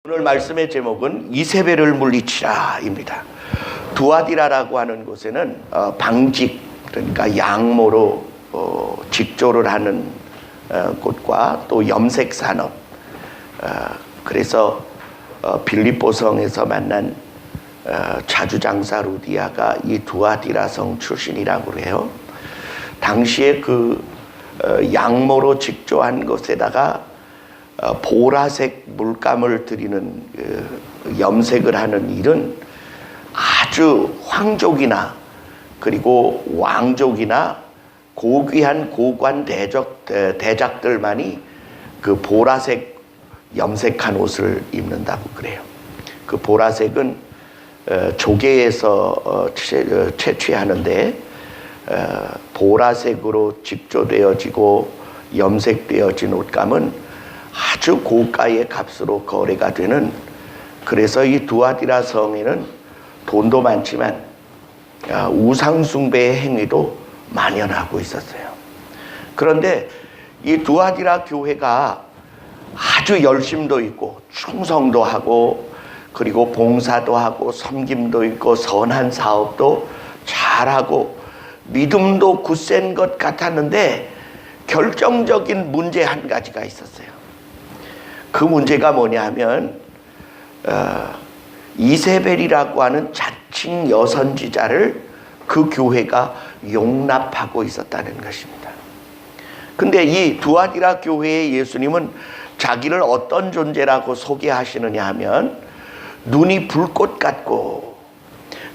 오늘 말씀의 제목은 이세벨을 물리치라입니다. 두아디라라고 하는 곳에는 방직, 그러니까 양모로 직조를 하는 곳과 또 염색산업, 그래서 빌립보성에서 만난 자주장사 루디아가 이 두아디라 성 출신이라고 해요. 당시에 그 양모로 직조한 것에다가 보라색 물감을 들이는 염색을 하는 일은 아주 황족이나 그리고 왕족이나 고귀한 고관 대작들만이 그 보라색 염색한 옷을 입는다고 그래요. 그 보라색은 조개에서 채취하는데 보라색으로 직조되어지고 염색되어진 옷감은 아주 고가의 값으로 거래가 되는, 그래서 이 두아디라 성에는 돈도 많지만 우상숭배의 행위도 만연하고 있었어요. 그런데 이 두아디라 교회가 아주 열심도 있고 충성도 하고 그리고 봉사도 하고 섬김도 있고 선한 사업도 잘하고 믿음도 굳센 것 같았는데 결정적인 문제 한 가지가 있었어요. 그 문제가 뭐냐 하면 이세벨이라고 하는 자칭 여선지자를 그 교회가 용납하고 있었다는 것입니다. 근데 이 두아디라 교회의 예수님은 자기를 어떤 존재라고 소개하시느냐 하면 눈이 불꽃 같고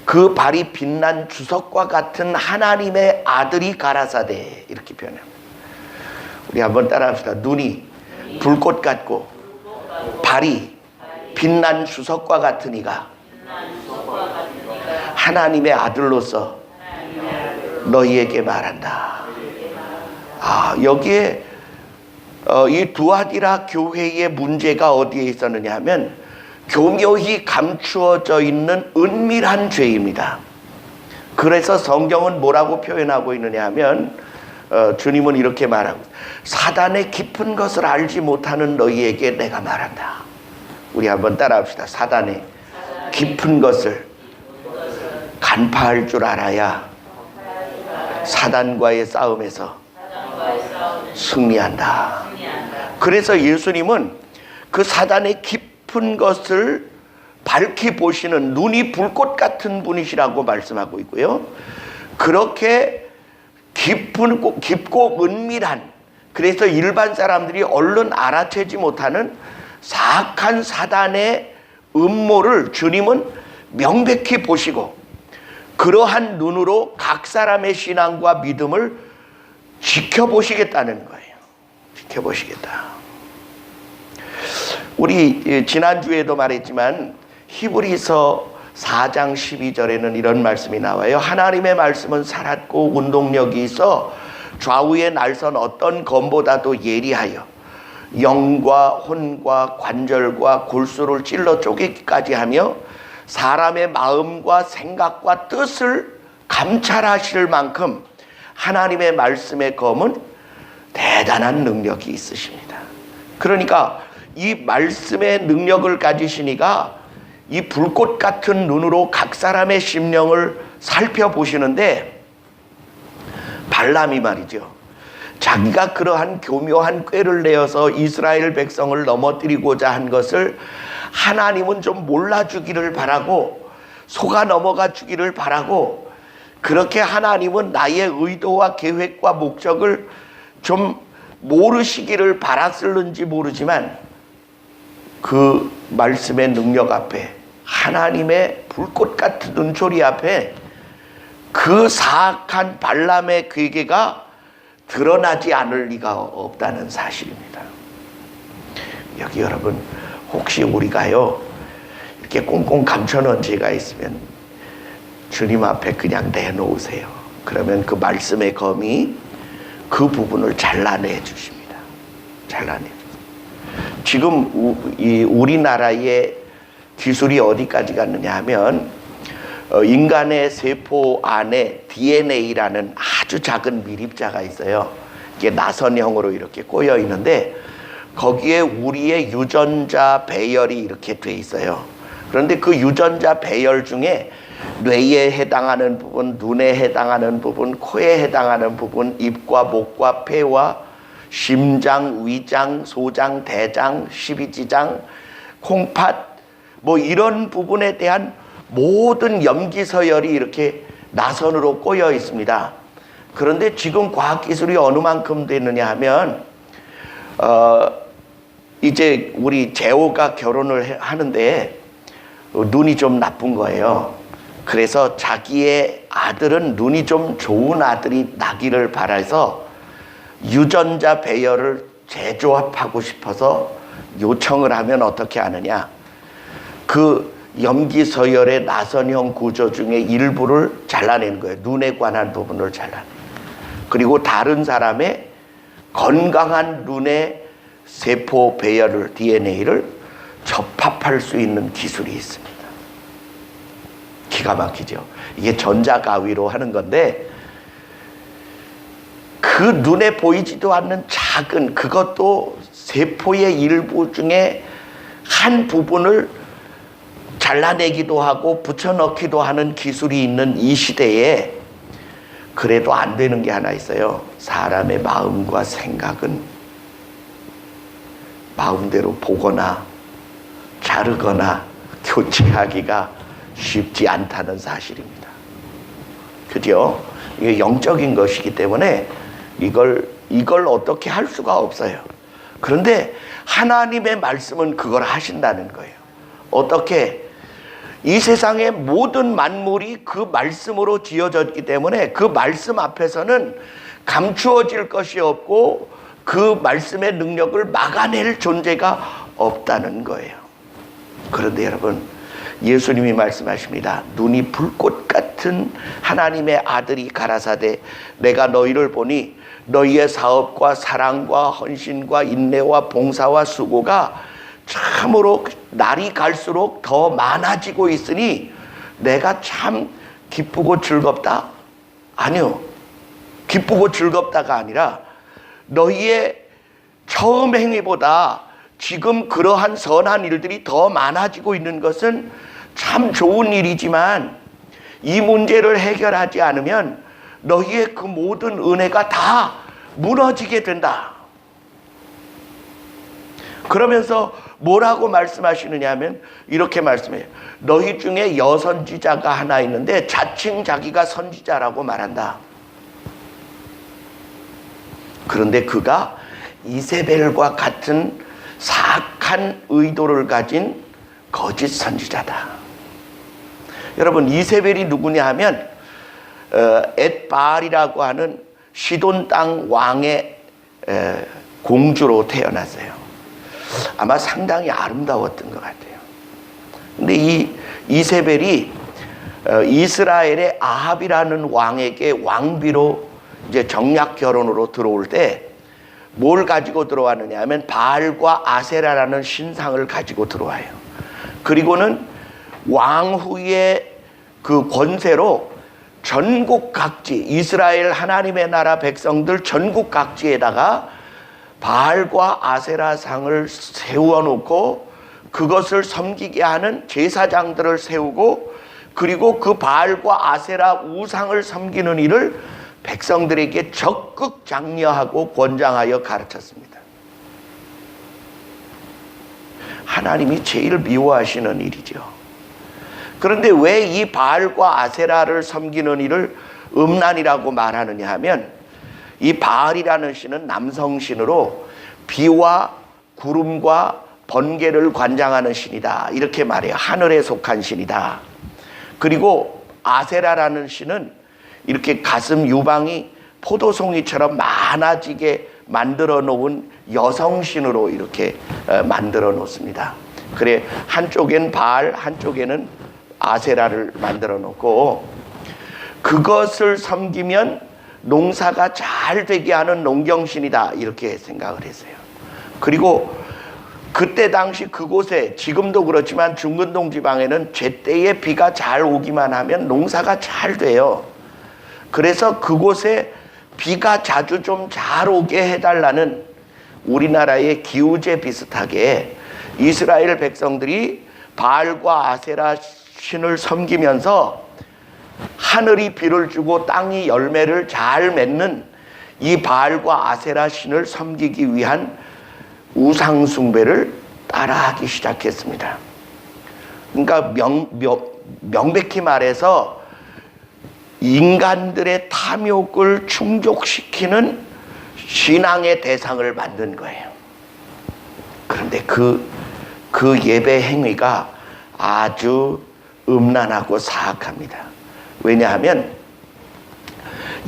그 발이 빛난 주석과 같은 하나님의 아들이 가라사대, 이렇게 표현합니다. 우리 한번 따라합시다. 눈이 불꽃 같고 발이 빛난 주석과 같은 이가 하나님의 아들로서 너희에게 말한다. 여기에 이 두아디라 교회의 문제가 어디에 있었느냐 하면 교묘히 감추어져 있는 은밀한 죄입니다. 그래서 성경은 뭐라고 표현하고 있느냐 하면 주님은 이렇게 말하고, 사단의 깊은 것을 알지 못하는 너희에게 내가 말한다. 우리 한번 따라합시다. 사단의 깊은 것을 간파할 줄 알아야 사단과의 싸움에서 승리한다. 그래서 예수님은 그 사단의 깊은 것을 밝히 보시는 눈이 불꽃 같은 분이시라고 말씀하고 있고요. 그렇게 깊고 은밀한, 그래서 일반 사람들이 얼른 알아채지 못하는 사악한 사단의 음모를 주님은 명백히 보시고 그러한 눈으로 각 사람의 신앙과 믿음을 지켜보시겠다는 거예요. 지켜보시겠다. 우리 지난주에도 말했지만 히브리서 4장 12절에는 이런 말씀이 나와요. 하나님의 말씀은 살았고 운동력이 있어 좌우에 날선 어떤 검보다도 예리하여 영과 혼과 관절과 골수를 찔러 쪼개기까지 하며 사람의 마음과 생각과 뜻을 감찰하실 만큼 하나님의 말씀의 검은 대단한 능력이 있으십니다. 그러니까 이 말씀의 능력을 가지시니까 이 불꽃 같은 눈으로 각 사람의 심령을 살펴보시는데, 발람이 말이죠, 자기가 그러한 교묘한 꾀를 내어서 이스라엘 백성을 넘어뜨리고자 한 것을 하나님은 좀 몰라주기를 바라고 속아 넘어가 주기를 바라고, 그렇게 하나님은 나의 의도와 계획과 목적을 좀 모르시기를 바랐을는지 모르지만 그 말씀의 능력 앞에, 하나님의 불꽃 같은 눈초리 앞에 그 사악한 발람의 괴계가 드러나지 않을 리가 없다는 사실입니다. 여기 여러분, 혹시 우리가요 이렇게 꽁꽁 감춰놓은 죄가 있으면 주님 앞에 그냥 내놓으세요. 그러면 그 말씀의 검이 그 부분을 잘라내 주십니다. 잘라내 주세요. 지금 우리나라의 기술이 어디까지 갔느냐 하면 인간의 세포 안에 DNA라는 아주 작은 미립자가 있어요. 이게 나선형으로 이렇게 꼬여 있는데 거기에 우리의 유전자 배열이 이렇게 돼 있어요. 그런데 그 유전자 배열 중에 뇌에 해당하는 부분, 눈에 해당하는 부분, 코에 해당하는 부분, 입과 목과 폐와 심장, 위장, 소장, 대장, 십이지장, 콩팥 뭐 이런 부분에 대한 모든 염기서열이 이렇게 나선으로 꼬여 있습니다. 그런데 지금 과학기술이 어느 만큼 됐느냐 하면 이제 우리 재호가 결혼을 하는데 눈이 좀 나쁜 거예요. 그래서 자기의 아들은 눈이 좀 좋은 아들이 나기를 바라서 유전자 배열을 재조합하고 싶어서 요청을 하면 어떻게 하느냐. 그 염기서열의 나선형 구조 중에 일부를 잘라내는 거예요. 눈에 관한 부분을 잘라내. 그리고 다른 사람의 건강한 눈의 세포 배열을, DNA를 접합할 수 있는 기술이 있습니다. 기가 막히죠. 이게 전자가위로 하는 건데 그 눈에 보이지도 않는 작은, 그것도 세포의 일부 중에 한 부분을 잘라내기도 하고 붙여넣기도 하는 기술이 있는 이 시대에 그래도 안 되는 게 하나 있어요. 사람의 마음과 생각은 마음대로 보거나 자르거나 교체하기가 쉽지 않다는 사실입니다. 그죠? 이게 영적인 것이기 때문에 이걸 어떻게 할 수가 없어요. 그런데 하나님의 말씀은 그걸 하신다는 거예요. 어떻게? 이 세상의 모든 만물이 그 말씀으로 지어졌기 때문에 그 말씀 앞에서는 감추어질 것이 없고 그 말씀의 능력을 막아낼 존재가 없다는 거예요. 그런데 여러분, 예수님이 말씀하십니다. 눈이 불꽃 같은 하나님의 아들이 가라사대 내가 너희를 보니 너희의 사업과 사랑과 헌신과 인내와 봉사와 수고가 참으로 날이 갈수록 더 많아지고 있으니 내가 참 기쁘고 즐겁다? 아니요. 기쁘고 즐겁다가 아니라 너희의 처음 행위보다 지금 그러한 선한 일들이 더 많아지고 있는 것은 참 좋은 일이지만 이 문제를 해결하지 않으면 너희의 그 모든 은혜가 다 무너지게 된다. 그러면서 뭐라고 말씀하시느냐 하면 이렇게 말씀해요. 너희 중에 여선지자가 하나 있는데 자칭 자기가 선지자라고 말한다. 그런데 그가 이세벨과 같은 사악한 의도를 가진 거짓 선지자다. 여러분, 이세벨이 누구냐 하면 엣바알이라고 하는 시돈 땅 왕의 공주로 태어났어요. 아마 상당히 아름다웠던 것 같아요. 근데 이 이세벨이 이스라엘의 아합이라는 왕에게 왕비로 이제 정략 결혼으로 들어올 때 뭘 가지고 들어왔느냐 하면 바알과 아세라라는 신상을 가지고 들어와요. 그리고는 왕후의 그 권세로 전국 각지, 이스라엘 하나님의 나라 백성들 전국 각지에다가 바알과 아세라 상을 세워놓고 그것을 섬기게 하는 제사장들을 세우고 그리고 그 바알과 아세라 우상을 섬기는 일을 백성들에게 적극 장려하고 권장하여 가르쳤습니다. 하나님이 제일 미워하시는 일이죠. 그런데 왜 이 바알과 아세라를 섬기는 일을 음란이라고 말하느냐 하면 이 바알이라는 신은 남성신으로 비와 구름과 번개를 관장하는 신이다. 이렇게 말해요. 하늘에 속한 신이다. 그리고 아세라라는 신은 이렇게 가슴 유방이 포도송이처럼 많아지게 만들어 놓은 여성신으로 이렇게 만들어 놓습니다. 그래 한쪽엔 바알, 한쪽에는 아세라를 만들어 놓고 그것을 섬기면 농사가 잘 되게 하는 농경신이다. 이렇게 생각을 했어요. 그리고 그때 당시 그곳에 지금도 그렇지만 중근동 지방에는 제때에 비가 잘 오기만 하면 농사가 잘 돼요. 그래서 그곳에 비가 자주 좀 잘 오게 해달라는 우리나라의 기우제 비슷하게 이스라엘 백성들이 바알과 아세라 신을 섬기면서 하늘이 비를 주고 땅이 열매를 잘 맺는 이 바알과 아세라 신을 섬기기 위한 우상 숭배를 따라하기 시작했습니다. 그러니까 명백히 말해서 인간들의 탐욕을 충족시키는 신앙의 대상을 만든 거예요. 그런데 그 예배 행위가 아주 음란하고 사악합니다. 왜냐하면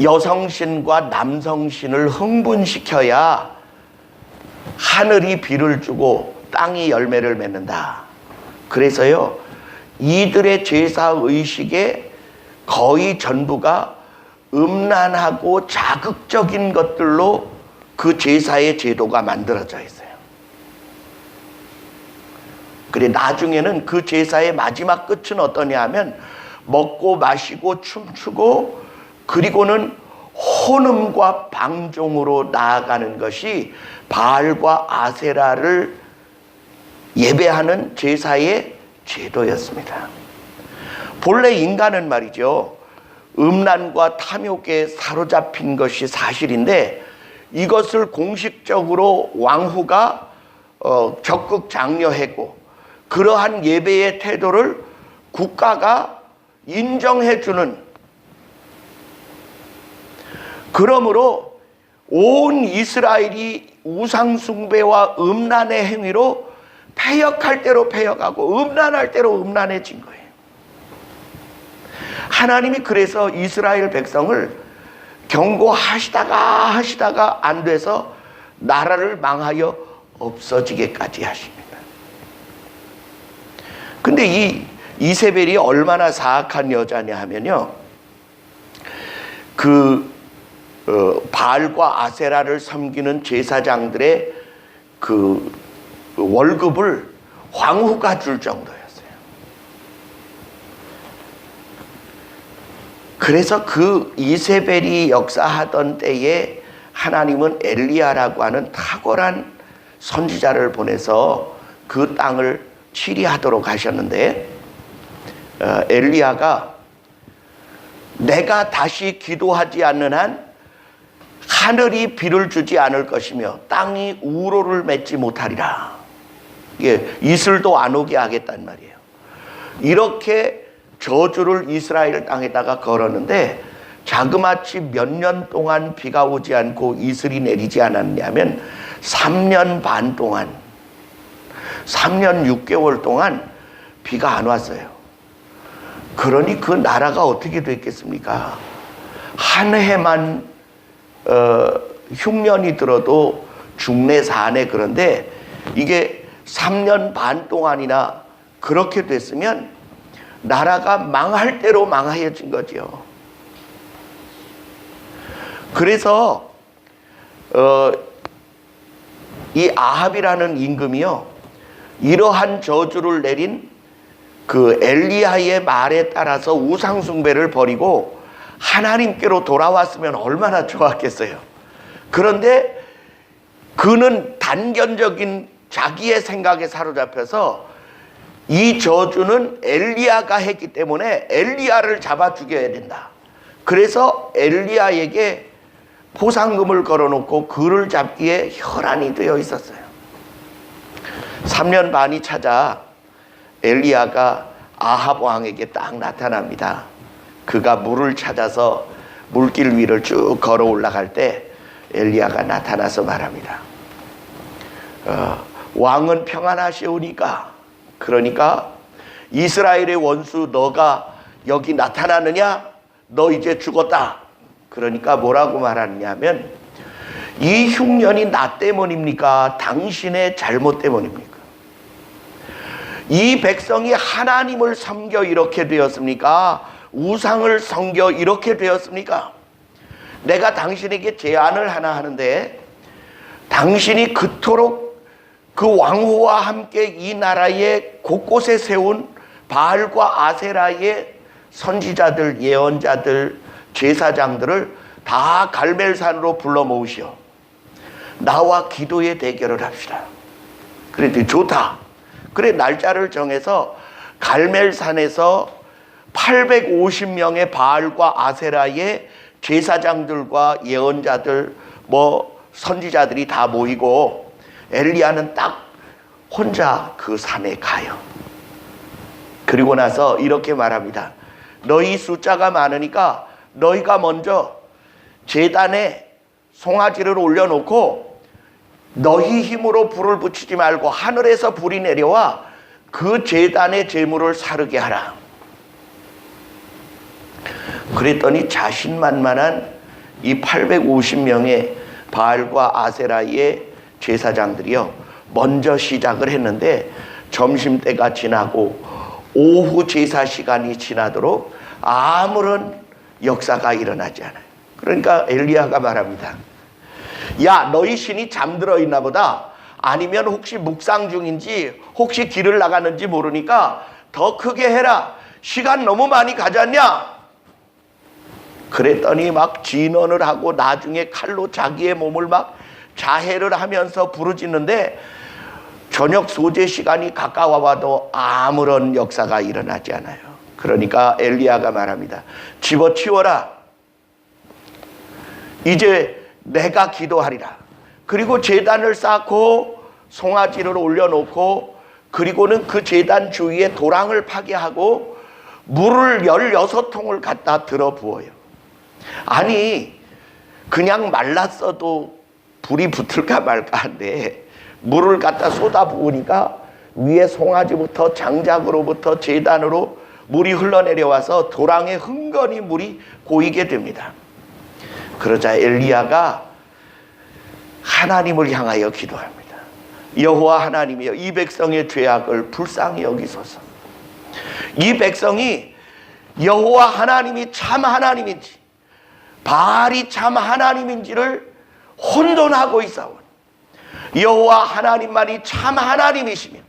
여성신과 남성신을 흥분시켜야 하늘이 비를 주고 땅이 열매를 맺는다. 그래서요, 이들의 제사의식의 거의 전부가 음란하고 자극적인 것들로 그 제사의 제도가 만들어져 있어요. 그래, 나중에는 그 제사의 마지막 끝은 어떠냐 하면 먹고 마시고 춤추고 그리고는 혼음과 방종으로 나아가는 것이 바알과 아세라를 예배하는 제사의 제도였습니다. 본래 인간은 말이죠, 음란과 탐욕에 사로잡힌 것이 사실인데 이것을 공식적으로 왕후가 적극 장려했고 그러한 예배의 태도를 국가가 인정해주는, 그러므로 온 이스라엘이 우상숭배와 음란의 행위로 패역할 대로 패역하고 음란할 대로 음란해진 거예요. 하나님이 그래서 이스라엘 백성을 경고하시다가 안 돼서 나라를 망하여 없어지게까지 하십니다. 근데 이 이세벨이 얼마나 사악한 여자냐 하면요, 바알과 아세라를 섬기는 제사장들의 그 월급을 황후가 줄 정도였어요. 그래서 그 이세벨이 역사하던 때에 하나님은 엘리야라고 하는 탁월한 선지자를 보내서 그 땅을 치리하도록 하셨는데, 엘리야가 내가 다시 기도하지 않는 한 하늘이 비를 주지 않을 것이며 땅이 우로를 맺지 못하리라. 이게 이슬도 안 오게 하겠단 말이에요. 이렇게 저주를 이스라엘 땅에다가 걸었는데 자그마치 몇 년 동안 비가 오지 않고 이슬이 내리지 않았냐면 3년 반 동안, 3년 6개월 동안 비가 안 왔어요. 그러니 그 나라가 어떻게 됐겠습니까? 한 해만 흉년이 들어도 죽네 사네. 그런데 이게 3년 반 동안이나 그렇게 됐으면 나라가 망할 대로 망하여진 거죠. 그래서 이 아합이라는 임금이요, 이러한 저주를 내린 그 엘리야의 말에 따라서 우상숭배를 버리고 하나님께로 돌아왔으면 얼마나 좋았겠어요. 그런데 그는 단견적인 자기의 생각에 사로잡혀서 이 저주는 엘리야가 했기 때문에 엘리야를 잡아 죽여야 된다. 그래서 엘리야에게 포상금을 걸어놓고 그를 잡기에 혈안이 되어 있었어요. 3년 반이 찾아 엘리야가 아합 왕에게 딱 나타납니다. 그가 물을 찾아서 물길 위를 쭉 걸어 올라갈 때 엘리야가 나타나서 말합니다. 왕은 평안하시오니까, 그러니까 이스라엘의 원수 너가 여기 나타나느냐? 너 이제 죽었다. 그러니까 뭐라고 말하느냐면, 이 흉년이 나 때문입니까? 당신의 잘못 때문입니까? 이 백성이 하나님을 섬겨 이렇게 되었습니까? 우상을 섬겨 이렇게 되었습니까? 내가 당신에게 제안을 하나 하는데, 당신이 그토록 그 왕후와 함께 이 나라의 곳곳에 세운 바알과 아세라의 선지자들, 예언자들, 제사장들을 다 갈멜산으로 불러 모으시오. 나와 기도의 대결을 합시다. 그랬더니 좋다. 그래 날짜를 정해서 갈멜산에서 850명의 바알과 아세라의 제사장들과 예언자들 선지자들이 다 모이고 엘리야는 딱 혼자 그 산에 가요. 그리고 나서 이렇게 말합니다. 너희 숫자가 많으니까 너희가 먼저 제단에 송아지를 올려놓고 너희 힘으로 불을 붙이지 말고 하늘에서 불이 내려와 그 제단의 제물을 사르게 하라. 그랬더니 자신만만한 이 850명의 바알과 아세라의 제사장들이요 먼저 시작을 했는데 점심때가 지나고 오후 제사 시간이 지나도록 아무런 역사가 일어나지 않아요. 그러니까 엘리야가 말합니다. 야, 너희 신이 잠들어 있나 보다. 아니면 혹시 묵상 중인지 혹시 길을 나가는지 모르니까 더 크게 해라. 시간 너무 많이 가졌냐? 그랬더니 막 진언을 하고 나중에 칼로 자기의 몸을 막 자해를 하면서 부르짖는데 저녁 소재 시간이 가까워 와도 아무런 역사가 일어나지 않아요. 그러니까 엘리야가 말합니다. 집어치워라. 이제 내가 기도하리라. 그리고 제단을 쌓고 송아지를 올려놓고 그리고는 그 제단 주위에 도랑을 파괴하고 물을 16통을 갖다 들어 부어요. 아니 그냥 말랐어도 불이 붙을까 말까 한데 물을 갖다 쏟아 부으니까 위에 송아지부터 장작으로부터 제단으로 물이 흘러내려와서 도랑에 흥건히 물이 고이게 됩니다. 그러자 엘리야가 하나님을 향하여 기도합니다. 여호와 하나님이여, 이 백성의 죄악을 불쌍히 여기소서. 이 백성이 여호와 하나님이 참 하나님인지 바알이 참 하나님인지를 혼돈하고 있사오니 여호와 하나님만이 참 하나님이시며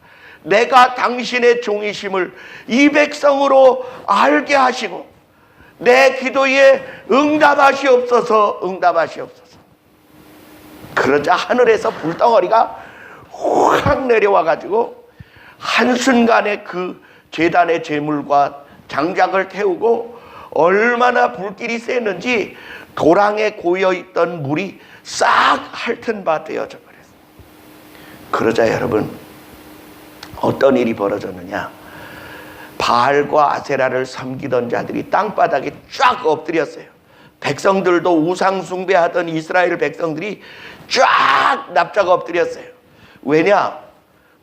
내가 당신의 종이심을 이 백성으로 알게 하시고 내 기도에 응답하시옵소서. 그러자 하늘에서 불덩어리가 확 내려와 가지고 한순간에 그 제단의 제물과 장작을 태우고 얼마나 불길이 셌는지 도랑에 고여있던 물이 싹 핥은 바 되어져 버렸어요. 그러자 여러분 어떤 일이 벌어졌느냐? 바알과 아세라를 섬기던 자들이 땅바닥에 쫙 엎드렸어요. 백성들도 우상 숭배하던 이스라엘 백성들이 쫙 납작 엎드렸어요. 왜냐?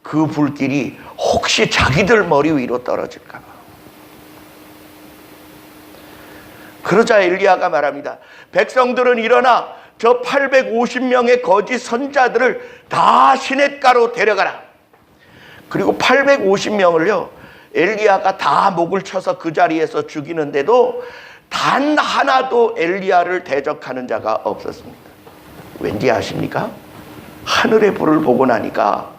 그 불길이 혹시 자기들 머리 위로 떨어질까 봐. 그러자 엘리야가 말합니다. 백성들은 일어나 저 850명의 거짓 선자들을 다 시냇가로 데려가라. 그리고 850명을요 엘리야가 다 목을 쳐서 그 자리에서 죽이는데도 단 하나도 엘리야를 대적하는 자가 없었습니다. 왠지 아십니까? 하늘의 불을 보고 나니까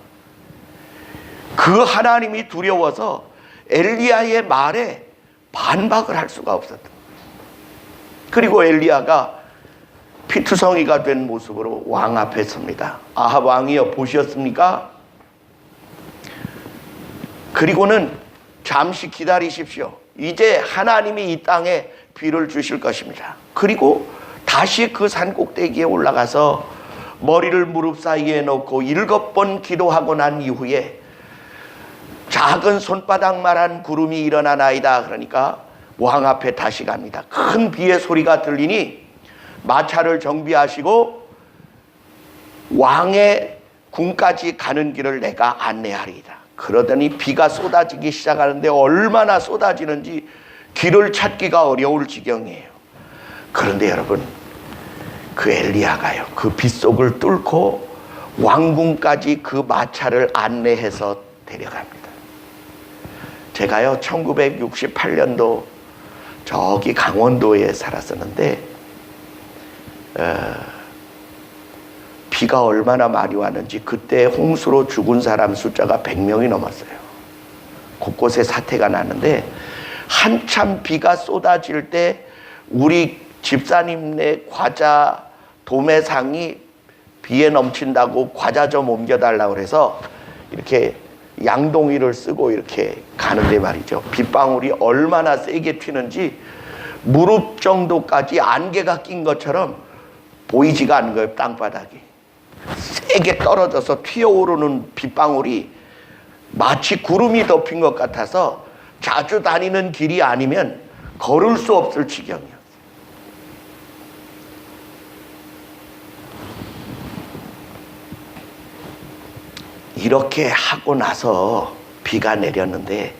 그 하나님이 두려워서 엘리야의 말에 반박을 할 수가 없었다. 그리고 엘리야가 피투성이가 된 모습으로 왕 앞에 섭니다. 아합 왕이여, 보셨습니까? 그리고는 잠시 기다리십시오. 이제 하나님이 이 땅에 비를 주실 것입니다. 그리고 다시 그 산 꼭대기에 올라가서 머리를 무릎 사이에 놓고 7번 기도하고 난 이후에 작은 손바닥만한 구름이 일어나나이다. 그러니까 왕 앞에 다시 갑니다. 큰 비의 소리가 들리니 마차를 정비하시고 왕의 궁까지 가는 길을 내가 안내하리이다. 그러더니 비가 쏟아지기 시작하는데 얼마나 쏟아지는지 길을 찾기가 어려울 지경이에요. 그런데 여러분, 그 엘리야가요, 그 빗속을 뚫고 왕궁까지 그 마차를 안내해서 데려갑니다. 제가요 1968년도 저기 강원도에 살았었는데 비가 얼마나 많이 왔는지 그때 홍수로 죽은 사람 숫자가 100명이 넘었어요. 곳곳에 사태가 났는데 한참 비가 쏟아질 때 우리 집사님네 과자 도매상이 비에 넘친다고 과자 좀 옮겨달라고 그래서 이렇게 양동이를 쓰고 이렇게 가는데 말이죠. 빗방울이 얼마나 세게 튀는지 무릎 정도까지 안개가 낀 것처럼 보이지가 않는 거예요. 땅바닥이 세게 떨어져서 튀어오르는 빗방울이 마치 구름이 덮인 것 같아서 자주 다니는 길이 아니면 걸을 수 없을 지경이었어요. 이렇게 하고 나서 비가 내렸는데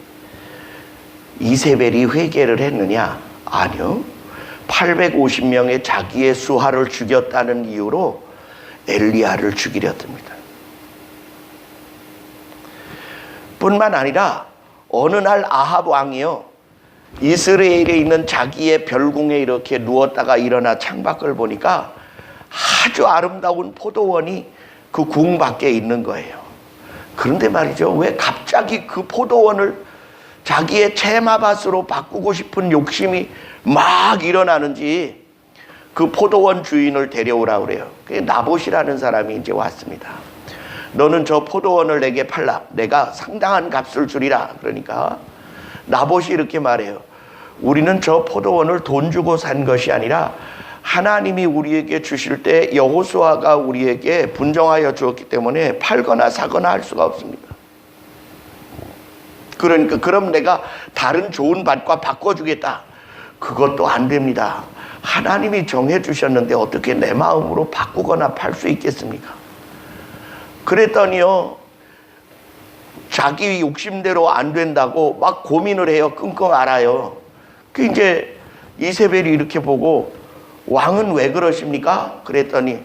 이세벨이 회개를 했느냐? 아니요. 850명의 자기의 수하를 죽였다는 이유로 엘리야를 죽이려 듭니다. 뿐만 아니라 어느 날 아합 왕이요, 이스라엘에 있는 자기의 별궁에 이렇게 누웠다가 일어나 창밖을 보니까 아주 아름다운 포도원이 그 궁 밖에 있는 거예요. 그런데 말이죠, 왜 갑자기 그 포도원을 자기의 테마밭으로 바꾸고 싶은 욕심이 막 일어나는지 그 포도원 주인을 데려오라고 그래요. 나봇이라는 사람이 이제 왔습니다. 너는 저 포도원을 내게 팔라. 내가 상당한 값을 주리라. 그러니까 나봇이 이렇게 말해요. 우리는 저 포도원을 돈 주고 산 것이 아니라 하나님이 우리에게 주실 때 여호수아가 우리에게 분정하여 주었기 때문에 팔거나 사거나 할 수가 없습니다. 그러니까 그럼 내가 다른 좋은 밭과 바꿔주겠다. 그것도 안 됩니다. 하나님이 정해 주셨는데 어떻게 내 마음으로 바꾸거나 팔 수 있겠습니까? 그랬더니요, 자기 욕심대로 안 된다고 막 고민을 해요. 끙끙 앓아요. 그 이제 이세벨이 이렇게 보고, 왕은 왜 그러십니까? 그랬더니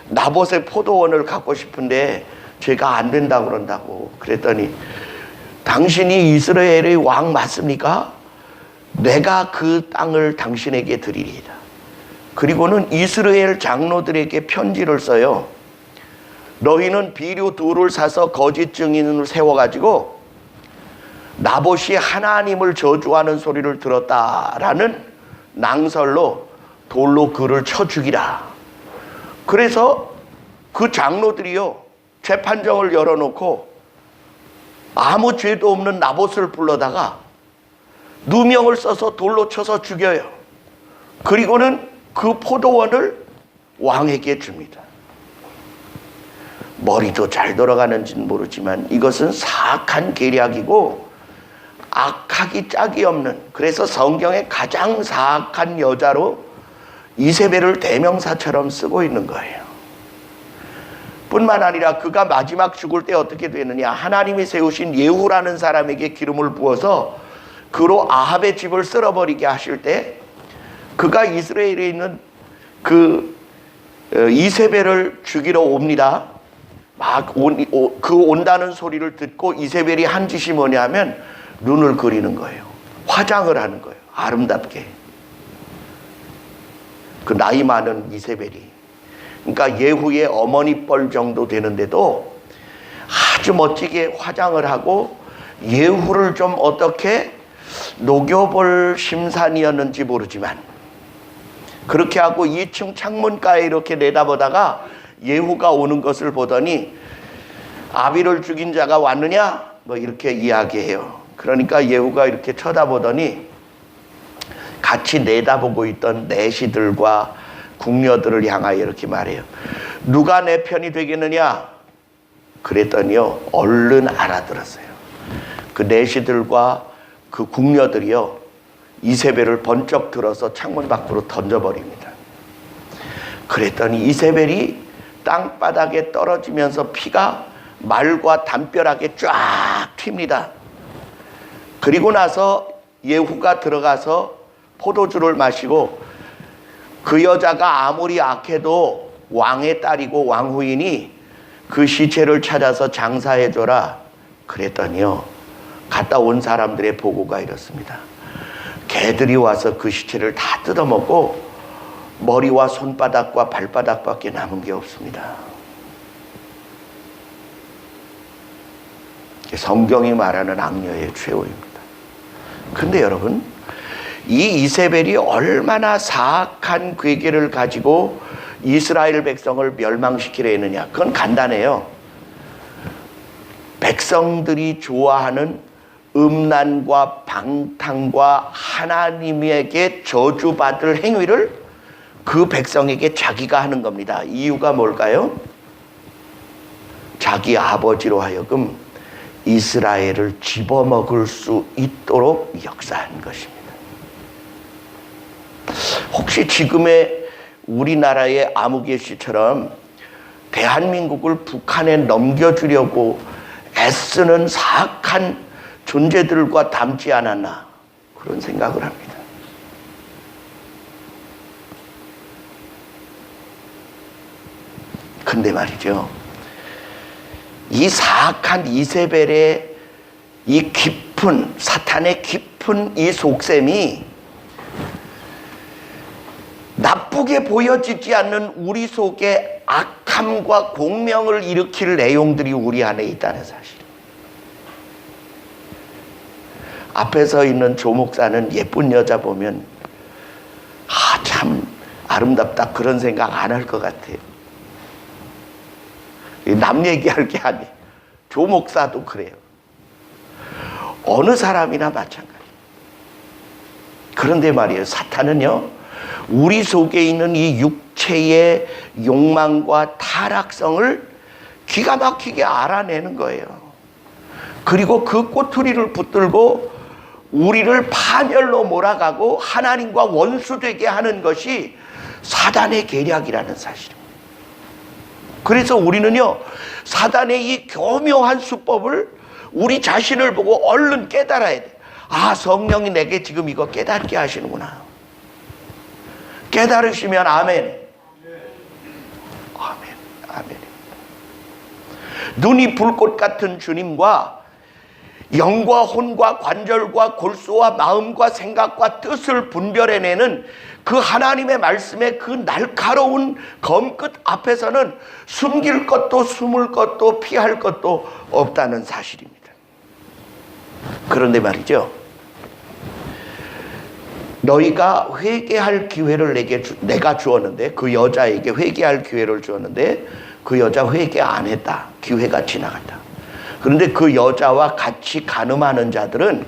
나봇의 포도원을 갖고 싶은데 제가 안 된다고 그런다고. 그랬더니 당신이 이스라엘의 왕 맞습니까? 내가 그 땅을 당신에게 드리리이다. 그리고는 이스라엘 장로들에게 편지를 써요. 너희는 비료 둘을 사서 거짓 증인을 세워가지고 나봇이 하나님을 저주하는 소리를 들었다라는 낭설로 돌로 그를 쳐 죽이라. 그래서 그 장로들이요, 재판정을 열어놓고 아무 죄도 없는 나봇을 불러다가 누명을 써서 돌로 쳐서 죽여요. 그리고는 그 포도원을 왕에게 줍니다. 머리도 잘 돌아가는지는 모르지만 이것은 사악한 계략이고 악하기 짝이 없는, 그래서 성경의 가장 사악한 여자로 이세벨을 대명사처럼 쓰고 있는 거예요. 뿐만 아니라 그가 마지막 죽을 때 어떻게 되느냐, 하나님이 세우신 예후라는 사람에게 기름을 부어서 그로 아합의 집을 쓸어버리게 하실 때 그가 이스라엘에 있는 그 이세벨을 죽이러 옵니다. 막 그 온다는 소리를 듣고 이세벨이 한 짓이 뭐냐면 눈을 그리는 거예요. 화장을 하는 거예요. 아름답게. 그 나이 많은 이세벨이, 그러니까 예후의 어머니 뻘 정도 되는데도 아주 멋지게 화장을 하고 예후를 좀 어떻게 녹여볼 심산이었는지 모르지만 그렇게 하고 2층 창문가에 이렇게 내다보다가 예후가 오는 것을 보더니 아비를 죽인 자가 왔느냐? 뭐 이렇게 이야기해요. 그러니까 예후가 이렇게 쳐다보더니 같이 내다보고 있던 내시들과 궁녀들을 향하여 이렇게 말해요. 누가 내 편이 되겠느냐? 그랬더니요, 얼른 알아들었어요. 그 내시들과 그 궁녀들이요, 이세벨을 번쩍 들어서 창문 밖으로 던져버립니다. 그랬더니 이세벨이 땅바닥에 떨어지면서 피가 말과 담벼락에 쫙 튑니다. 그리고 나서 예후가 들어가서 포도주를 마시고, 그 여자가 아무리 악해도 왕의 딸이고 왕후이니 그 시체를 찾아서 장사해줘라. 그랬더니요, 갔다 온 사람들의 보고가 이렇습니다. 개들이 와서 그 시체를 다 뜯어먹고 머리와 손바닥과 발바닥밖에 남은 게 없습니다. 성경이 말하는 악녀의 최후입니다. 근데 여러분, 이 이세벨이 얼마나 사악한 괴계를 가지고 이스라엘 백성을 멸망시키려 했느냐? 그건 간단해요. 백성들이 좋아하는 음란과 방탕과 하나님에게 저주받을 행위를 그 백성에게 자기가 하는 겁니다. 이유가 뭘까요? 자기 아버지로 하여금 이스라엘을 집어먹을 수 있도록 역사한 것입니다. 혹시 지금의 우리나라의 아무개씨처럼 대한민국을 북한에 넘겨주려고 애쓰는 사악한 존재들과 닮지 않았나 그런 생각을 합니다. 근데 말이죠, 이 사악한 이세벨의 이 깊은 사탄의 깊은 이 속셈이 나쁘게 보여지지 않는 우리 속에 악함과 공명을 일으킬 내용들이 우리 안에 있다는 사실. 앞에 서 있는 조 목사는 예쁜 여자 보면 참 아름답다 그런 생각 안 할 것 같아요. 남 얘기할 게 아니에요. 조 목사도 그래요. 어느 사람이나 마찬가지. 그런데 말이에요, 사탄은요, 우리 속에 있는 이 육체의 욕망과 타락성을 기가 막히게 알아내는 거예요. 그리고 그 꼬투리를 붙들고 우리를 파멸로 몰아가고 하나님과 원수되게 하는 것이 사단의 계략이라는 사실입니다. 그래서 우리는요, 사단의 이 교묘한 수법을 우리 자신을 보고 얼른 깨달아야 돼. 아, 성령이 내게 지금 이거 깨닫게 하시는구나. 깨달으시면 아멘. 아멘. 아멘. 눈이 불꽃 같은 주님과 영과 혼과 관절과 골수와 마음과 생각과 뜻을 분별해내는 그 하나님의 말씀의 그 날카로운 검끝 앞에서는 숨길 것도 숨을 것도 피할 것도 없다는 사실입니다. 그런데 말이죠, 너희가 회개할 기회를 내가 주었는데, 그 여자에게 회개할 기회를 주었는데 그 여자 회개 안 했다. 기회가 지나갔다. 그런데 그 여자와 같이 간음하는 자들은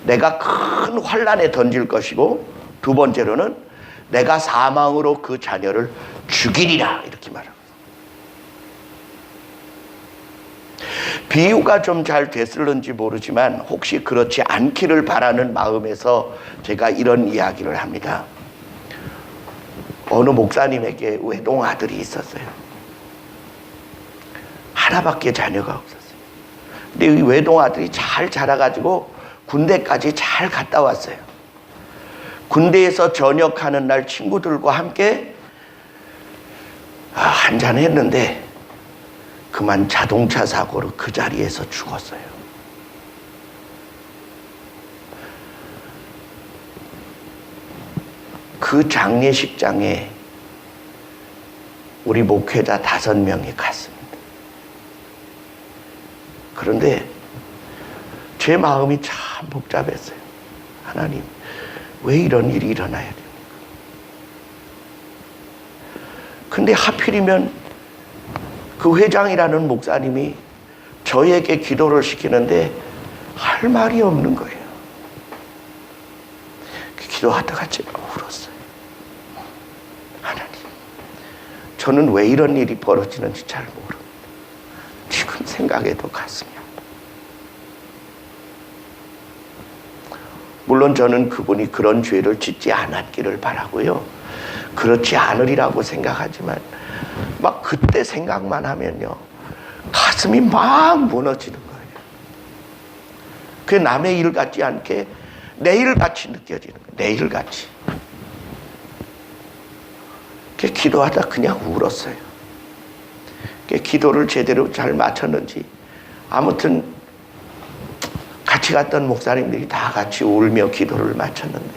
내가 큰 환난에 던질 것이고, 두 번째로는 내가 사망으로 그 자녀를 죽이리라, 이렇게 말합니다. 비유가 좀 잘 됐을는지 모르지만 혹시 그렇지 않기를 바라는 마음에서 제가 이런 이야기를 합니다. 어느 목사님에게 외동 아들이 있었어요. 하나밖에 자녀가 없었어요. 근데 이 외동 아들이 잘 자라가지고 군대까지 잘 갔다 왔어요. 군대에서 전역하는 날 친구들과 함께 한잔 했는데 그만 자동차 사고로 그 자리에서 죽었어요. 그 장례식장에 우리 목회자 5명이 갔습니다. 그런데 제 마음이 참 복잡했어요. 하나님, 왜 이런 일이 일어나야 됩니까? 근데 하필이면 그 회장이라는 목사님이 저에게 기도를 시키는데 할 말이 없는 거예요. 기도하다가 제가 울었어요. 하나님, 저는 왜 이런 일이 벌어지는지 잘 모릅니다. 지금 생각해도 가슴이 아파요. 물론 저는 그분이 그런 죄를 짓지 않았기를 바라고요, 그렇지 않으리라고 생각하지만 막 그때 생각만 하면요, 가슴이 막 무너지는 거예요. 그게 남의 일 같지 않게 내 일 같이 느껴지는 거예요. 내 일 같이. 그 기도하다 그냥 울었어요. 그 기도를 제대로 잘 마쳤는지 아무튼 같이 갔던 목사님들이 다 같이 울며 기도를 마쳤는데,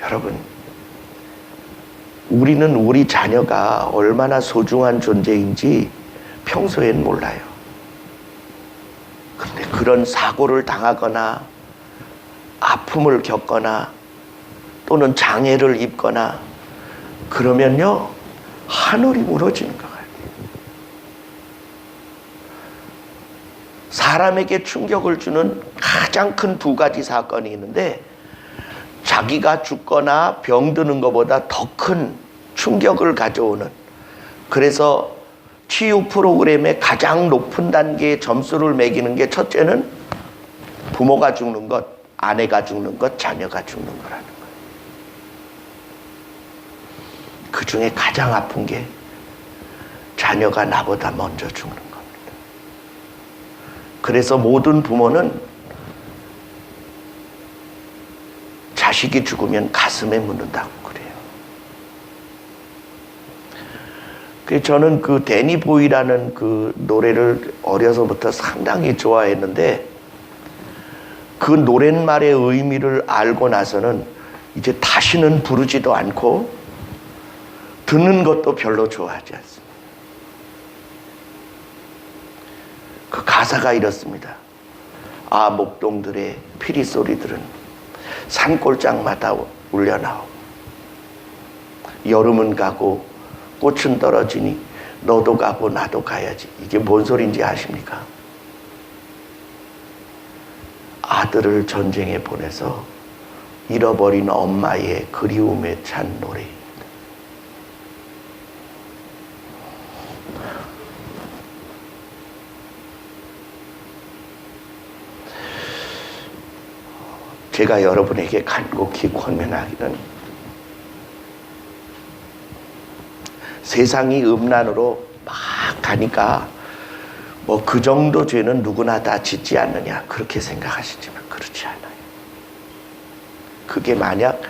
여러분, 우리는 우리 자녀가 얼마나 소중한 존재인지 평소엔 몰라요. 그런데 그런 사고를 당하거나 아픔을 겪거나 또는 장애를 입거나 그러면요, 하늘이 무너지는 것 같아요. 사람에게 충격을 주는 가장 큰 두 가지 사건이 있는데, 자기가 죽거나 병드는 것보다 더 큰 충격을 가져오는, 그래서 치유 프로그램의 가장 높은 단계의 점수를 매기는 게, 첫째는 부모가 죽는 것, 아내가 죽는 것, 자녀가 죽는 거라는 거예요. 그 중에 가장 아픈 게 자녀가 나보다 먼저 죽는 겁니다. 그래서 모든 부모는 자식이 죽으면 가슴에 묻는다고 그래요. 그래서 저는 그 데니 보이라는 그 노래를 어려서부터 상당히 좋아했는데, 그 노랫말의 의미를 알고 나서는 이제 다시는 부르지도 않고 듣는 것도 별로 좋아하지 않습니다. 그 가사가 이렇습니다. 아, 목동들의 피리 소리들은 산골짜기마다 울려나오고, 여름은 가고 꽃은 떨어지니 너도 가고 나도 가야지. 이게 뭔 소리인지 아십니까? 아들을 전쟁에 보내서 잃어버린 엄마의 그리움에 찬 노래입니다. 제가 여러분에게 간곡히 권면하기는, 세상이 음란으로 막 가니까 뭐 그 정도 죄는 누구나 다 짓지 않느냐, 그렇게 생각하시지만 그렇지 않아요. 그게 만약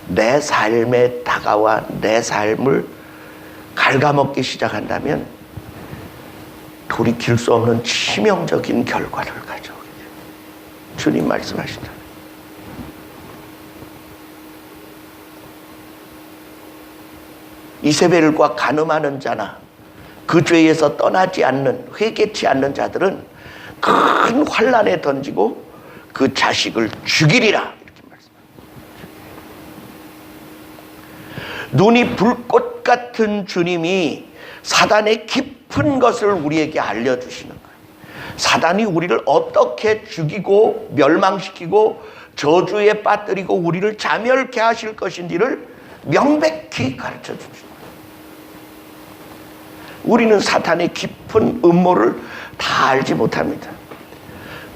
내 삶에 다가와 내 삶을 갉아먹기 시작한다면 돌이킬 수 없는 치명적인 결과를 가져오게 돼요. 주님 말씀하신다. 이세벨과 간음하는 자나 그 죄에서 떠나지 않는, 회개치 않는 자들은 큰 환난에 던지고 그 자식을 죽이리라, 이렇게 말씀합니다. 눈이 불꽃 같은 주님이 사단의 깊은 것을 우리에게 알려주시는 거예요. 사단이 우리를 어떻게 죽이고 멸망시키고 저주에 빠뜨리고 우리를 자멸케 하실 것인지를 명백히 가르쳐 주십니다. 우리는 사탄의 깊은 음모를 다 알지 못합니다.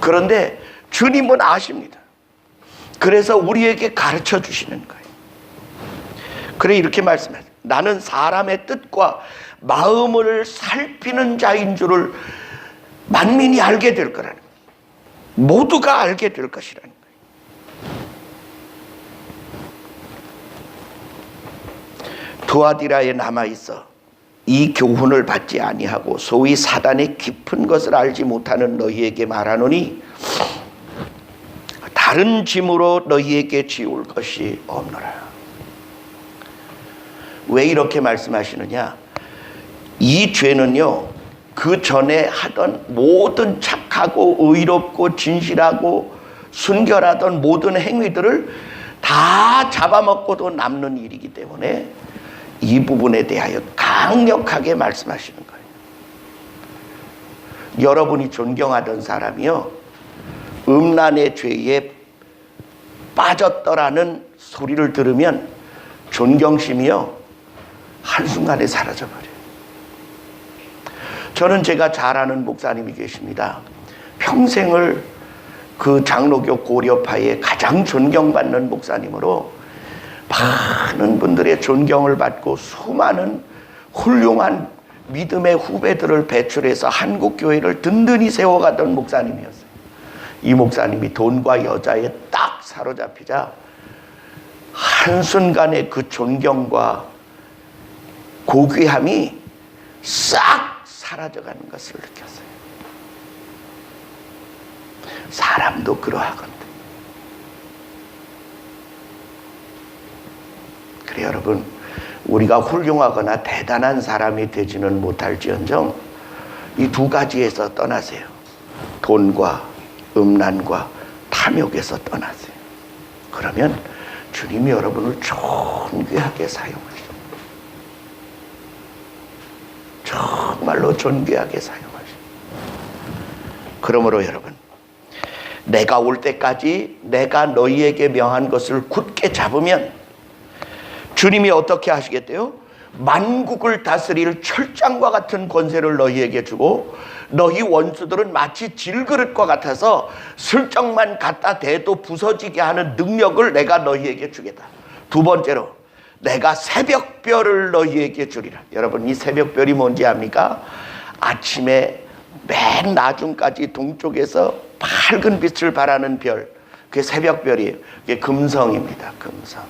그런데 주님은 아십니다. 그래서 우리에게 가르쳐 주시는 거예요. 그래 이렇게 말씀해요. 나는 사람의 뜻과 마음을 살피는 자인 줄을 만민이 알게 될 거라는 거예요. 모두가 알게 될 것이라는 거예요. 두아디라에 남아있어 이 교훈을 받지 아니하고 소위 사단의 깊은 것을 알지 못하는 너희에게 말하노니, 다른 짐으로 너희에게 지울 것이 없노라. 왜 이렇게 말씀하시느냐? 이 죄는요, 그 전에 하던 모든 착하고 의롭고 진실하고 순결하던 모든 행위들을 다 잡아먹고도 남는 일이기 때문에 이 부분에 대하여 강력하게 말씀하시는 거예요. 여러분이 존경하던 사람이요, 음란의 죄에 빠졌더라는 소리를 들으면 존경심이요, 한순간에 사라져버려요. 저는 제가 잘 아는 목사님이 계십니다. 평생을 그 장로교 고려파의 가장 존경받는 목사님으로 많은 분들의 존경을 받고 수많은 훌륭한 믿음의 후배들을 배출해서 한국 교회를 든든히 세워가던 목사님이었어요. 이 목사님이 돈과 여자에 딱 사로잡히자 한순간에 그 존경과 고귀함이 싹 사라져가는 것을 느꼈어요. 사람도 그러하거든. 그래 여러분, 우리가 훌륭하거나 대단한 사람이 되지는 못할지언정 이 두 가지에서 떠나세요. 돈과 음란과 탐욕에서 떠나세요. 그러면 주님이 여러분을 존귀하게 사용하십니다. 정말로 존귀하게 사용하십니다. 그러므로 여러분, 내가 올 때까지 내가 너희에게 명한 것을 굳게 잡으면 주님이 어떻게 하시겠대요? 만국을 다스릴 철장과 같은 권세를 너희에게 주고 너희 원수들은 마치 질그릇과 같아서 슬쩍만 갖다 대도 부서지게 하는 능력을 내가 너희에게 주겠다. 두 번째로, 내가 새벽별을 너희에게 주리라. 여러분, 이 새벽별이 뭔지 압니까? 아침에 맨 나중까지 동쪽에서 밝은 빛을 발하는 별, 그게 새벽별이에요. 그게 금성입니다. 금성.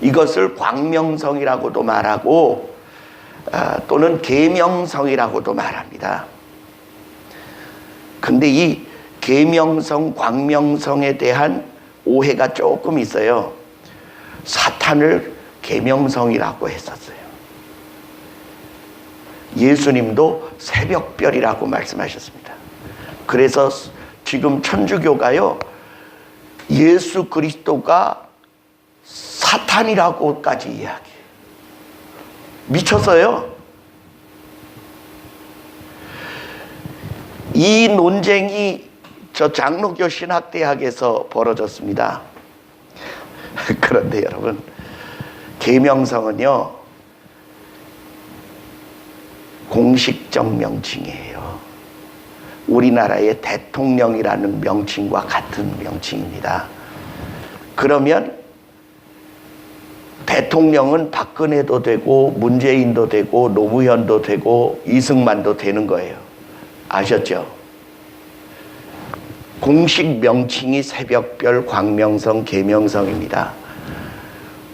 이것을 광명성이라고도 말하고 또는 계명성이라고도 말합니다. 근데 이 계명성, 광명성에 대한 오해가 조금 있어요. 사탄을 계명성이라고 했었어요. 예수님도 새벽별이라고 말씀하셨습니다. 그래서 지금 천주교가요, 예수 그리스도가 사탄이라고까지 이야기해요. 미쳤어요. 이 논쟁이 저 장로교 신학대학에서 벌어졌습니다. 그런데 여러분, 계명성은요, 공식적 명칭이에요. 우리나라의 대통령이라는 명칭과 같은 명칭입니다. 그러면 대통령은 박근혜도 되고 문재인도 되고 노무현도 되고 이승만도 되는 거예요. 아셨죠? 공식 명칭이 새벽별, 광명성, 계명성입니다.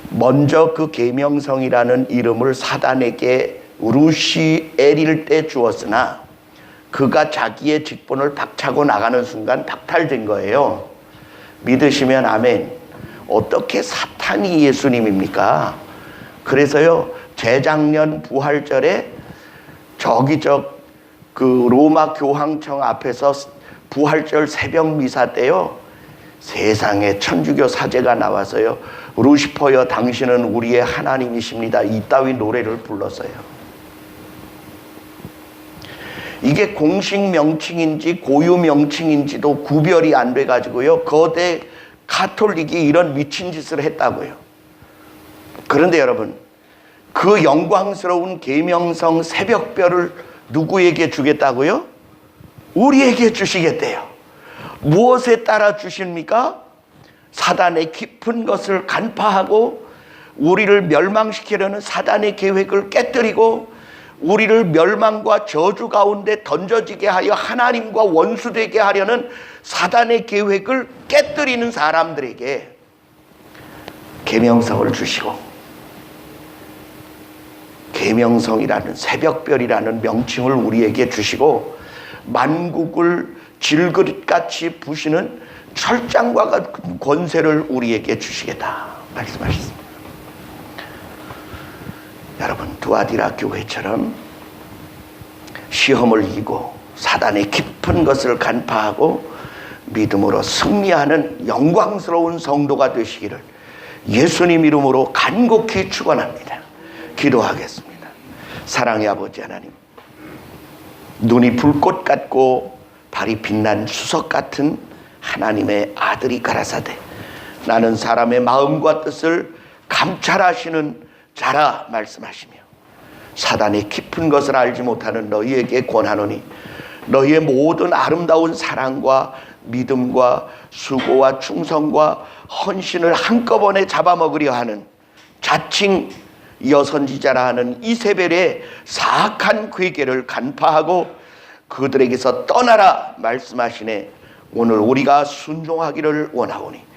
먼저 그 계명성이라는 이름을 사단에게 루시엘일 때 주었으나 그가 자기의 직분을 박차고 나가는 순간 박탈된 거예요. 믿으시면 아멘. 어떻게 사탄이 예수님입니까? 그래서요, 재작년 부활절에 그 로마 교황청 앞에서 부활절 새벽 미사 때요, 세상에 천주교 사제가 나와서요, 루시퍼여 당신은 우리의 하나님이십니다, 이따위 노래를 불렀어요. 이게 공식 명칭인지 고유 명칭인지도 구별이 안 돼가지고요, 거대 가톨릭이 이런 미친 짓을 했다고요. 그런데 여러분, 그 영광스러운 계명성 새벽별을 누구에게 주겠다고요? 우리에게 주시겠대요. 무엇에 따라 주십니까? 사단의 깊은 것을 간파하고 우리를 멸망시키려는 사단의 계획을 깨뜨리고 우리를 멸망과 저주 가운데 던져지게 하여 하나님과 원수되게 하려는 사단의 계획을 깨뜨리는 사람들에게 계명성을 주시고, 계명성이라는 새벽별이라는 명칭을 우리에게 주시고, 만국을 질그릇같이 부시는 철장과 같은 권세를 우리에게 주시겠다 말씀하셨습니다. 여러분, 두아디라 교회처럼 시험을 이기고 사단의 깊은 것을 간파하고 믿음으로 승리하는 영광스러운 성도가 되시기를 예수님 이름으로 간곡히 축원합니다. 기도하겠습니다. 사랑의 아버지 하나님, 눈이 불꽃 같고 발이 빛난 수석 같은 하나님의 아들이 가라사대 나는 사람의 마음과 뜻을 감찰하시는 자라 말씀하시며 사단의 깊은 것을 알지 못하는 너희에게 권하노니 너희의 모든 아름다운 사랑과 믿음과 수고와 충성과 헌신을 한꺼번에 잡아먹으려 하는 자칭 여선지자라 하는 이세벨의 사악한 괴계를 간파하고 그들에게서 떠나라 말씀하시네. 오늘 우리가 순종하기를 원하오니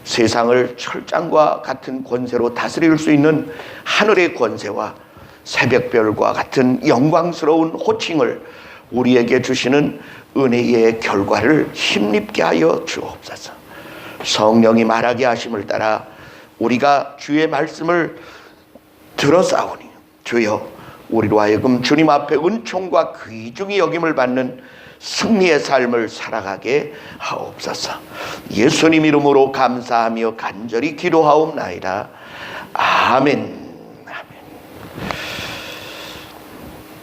세상을 철장과 같은 권세로 다스릴 수 있는 하늘의 권세와 새벽별과 같은 영광스러운 호칭을 우리에게 주시는 은혜의 결과를 힘입게 하여 주옵소서. 성령이 말하게 하심을 따라 우리가 주의 말씀을 들었사오니 주여 우리로 하여금 주님 앞에 은총과 귀중히 여김을 받는 승리의 삶을 살아가게 하옵소서. 예수님 이름으로 감사하며 간절히 기도하옵나이다. 아멘. 아멘.